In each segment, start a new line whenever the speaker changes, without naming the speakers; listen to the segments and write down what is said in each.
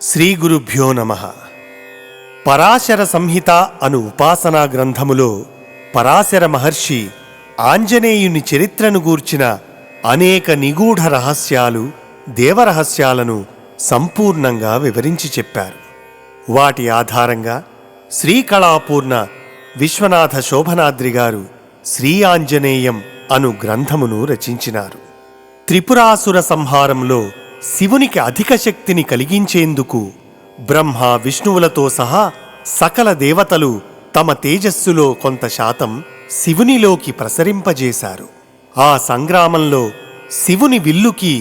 శ్రీ గురుభ్యో నమః. పరాశర సంహిత అను ఉపాసనా గ్రంథములో పరాశర మహర్షి ఆంజనేయుని చరిత్రను గూర్చిన అనేక నిగూఢ రహస్యాలు, దేవరహస్యాలను సంపూర్ణంగా వివరించి చెప్పారు. వాటి ఆధారంగా శ్రీకళాపూర్ణ విశ్వనాథ శోభనాద్రి గారు శ్రీ ఆంజనేయం అను గ్రంథమును రచించినారు. త్రిపురాసుర సంహారంలో శివునికి అధిక శక్తిని కలిగించేందుకు బ్రహ్మ, విష్ణువులతో సహా సకల దేవతలు తమ తేజస్సులో కొంత శాతం శివునిలోకి ప్రసరింపజేశారు. ఆ సంగ్రామంలో శివుని విల్లుకి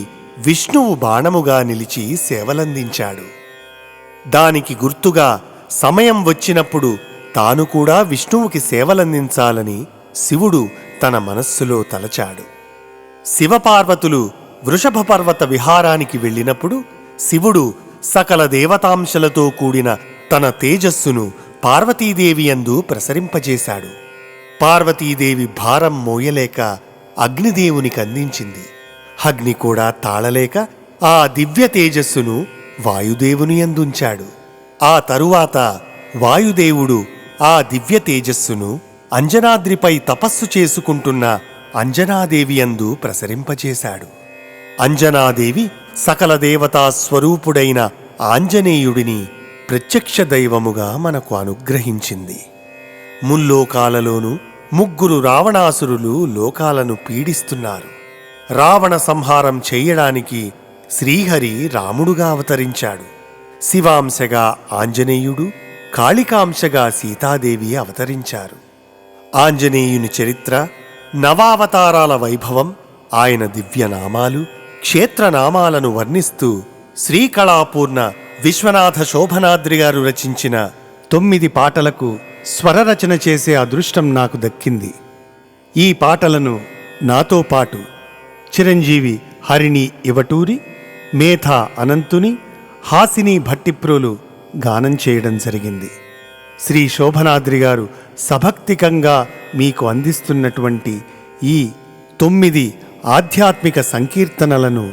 విష్ణువు బాణముగా నిలిచి సేవలందించాడు. దానికి గుర్తుగా సమయం వచ్చినప్పుడు తాను కూడా విష్ణువుకి సేవలందించాలని శివుడు తన మనస్సులో తలచాడు. శివపార్వతులు వృషభ పర్వత విహారానికి వెళ్ళినప్పుడు శివుడు సకల దేవతాంశలతో కూడిన తన తేజస్సును పార్వతీదేవి యందు ప్రసరింపజేశాడు. పార్వతీదేవి భారం మోయలేక అగ్నిదేవునికి అందించింది. అగ్ని కూడా తాళలేక ఆ దివ్య తేజస్సును వాయుదేవుని యందుంచాడు. ఆ తరువాత వాయుదేవుడు ఆ దివ్య తేజస్సును అంజనాద్రిపై తపస్సు చేసుకుంటున్న అంజనాదేవి యందు ప్రసరింపజేశాడు. అంజనాదేవి సకల దేవతా స్వరూపుడైన ఆంజనేయుడిని ప్రత్యక్ష దైవముగా మనకు అనుగ్రహించింది. ముల్లోకాలలోనూ ముగ్గురు రావణాసురులు లోకాలను పీడిస్తున్నారు. రావణ సంహారం చేయడానికి శ్రీహరి రాముడుగా అవతరించాడు. శివాంశగా ఆంజనేయుడు, కాళికాంశగా సీతాదేవి అవతరించారు. ఆంజనేయుని చరిత్ర, నవావతారాల వైభవం, ఆయన దివ్యనామాలు, క్షేత్రనామాలను వర్ణిస్తూ శ్రీకళాపూర్ణ విశ్వనాథ శోభనాద్రి గారు రచించిన 9 పాటలకు స్వరరచన చేసే అదృష్టం నాకు దక్కింది. ఈ పాటలను నాతో పాటు చిరంజీవి హరిణి ఇవటూరి, మేధా అనంతుని, హాసిని భట్టిప్రోలు గానం చేయడం జరిగింది. శ్రీ శోభనాద్రి గారు సభక్తికంగా మీకు అందిస్తున్నటువంటి ఈ 9 ఆధ్యాత్మిక సంకీర్తనలను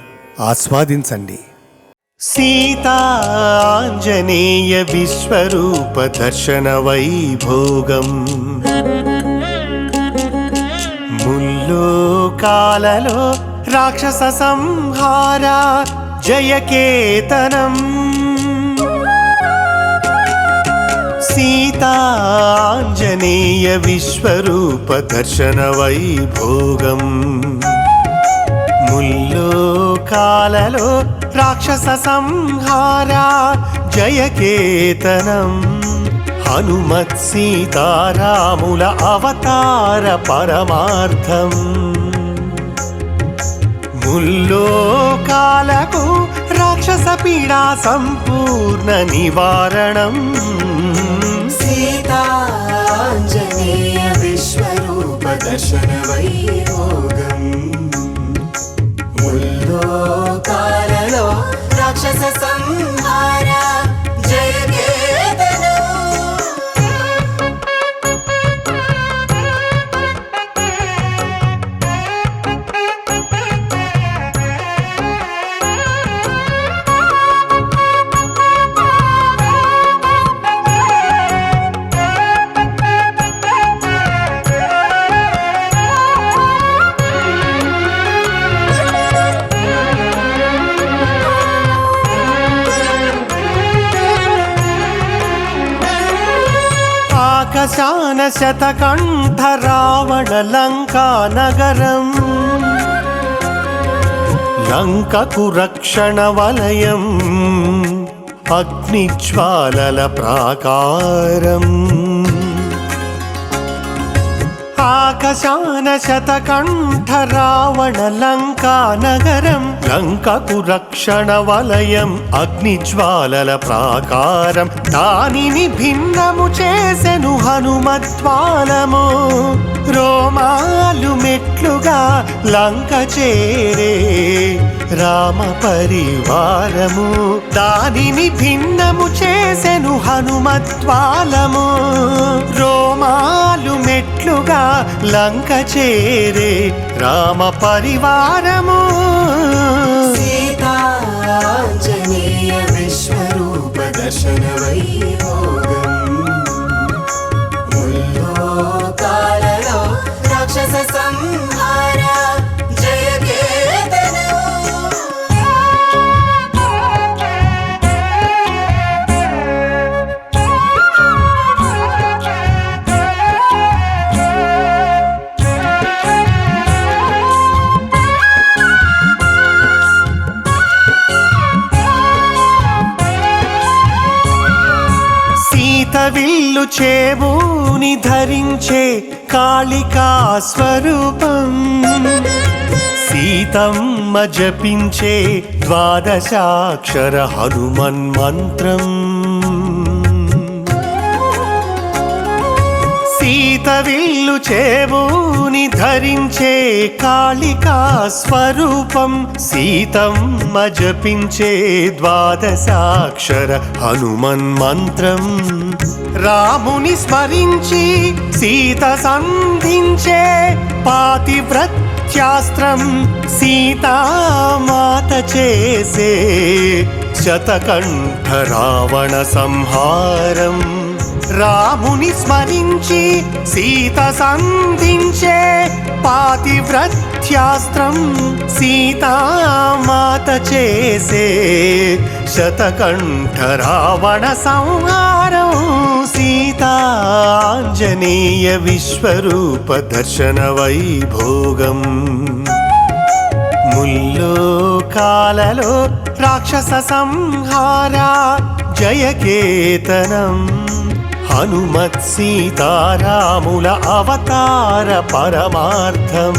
ఆస్వాదించండి. సీతాంజనేయ విశ్వరూప దర్శన వైభోగం, ముల్లోకాలలో రాక్షస సంహార జయకేతనం. సీతాంజనేయ విశ్వరూప దర్శన వైభోగం, ముల్లోకాలలో రాక్షస సంహార జయకేతనం. హనుమత్ సీతారాముల అవతార పరమార్థం, ముల్లోకాలకు రాక్షస పీడా సంపూర్ణ నివారణం.
సీతాంజనేయ విశ్వరూప దర్శన వైభోగం, ముల్లోకాలలో రాక్షస సంహార జయకేతనం.
ఆకాశాన శతకంఠ రావణ లంకా నగరం, లంకకు రక్షణ వలయం, అగ్నిజ్వాలల ప్రాకారం. ఆకాశాన శతకంఠ రావణ లంకా నగరం, లంకకు రక్షణ వలయం, అగ్నిజ్వాలల ప్రాకారం. దానిని భిన్నము చేసెను హనుమద్వాలము, రోమాలు మెట్లుగా లంక చేరే రామ పరివారము. దానిని భిన్నము చేసెను హనుమద్వాలము, రోమాలు మెట్లుగా లంక చేరే రామ పరివారము.
సీతాంజనేయ విశ్వరూప
విల్లు చేబూని ధరించే కాళికా స్వరూపం సీతమ్మ జపించే ద్వాదశాక్షర హనుమన్ మంత్రం సీత విల్లు చేబూని ధరించే కాళికా స్వరూపం సీతమ్మ జపించే ద్వాదశాక్షర హనుమన్ మంత్రం రాముని స్మరించి సీత సంధించే పాతివ్రత్యాస్త్రం సీతామాత చేసే శతకంఠ రావణ సంహారం రాముని స్మరించి సీత సంధించే పాతివ్రత్యాస్త్రం సీతామాత చేసే శతకంఠ రావణ సంహారం సీతాంజనేయ విశ్వరూప దర్శన వైభోగం ముల్లోకాలలో రాక్షస సంహార జయకేతనం హనుమత్ సీతారాముల అవతార పరమార్థం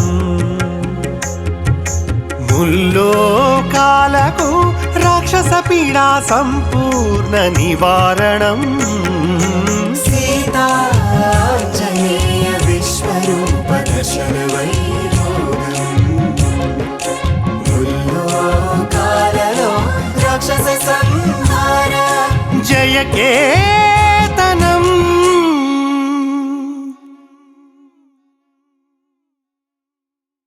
ముల్లోకాలకు రాక్షస పీడా సంపూర్ణ నివారణం
సీతాంజనేయ విశ్వరూప దర్శన వైభోగం ముల్లోకాలలో రాక్షస సంహార
జయకే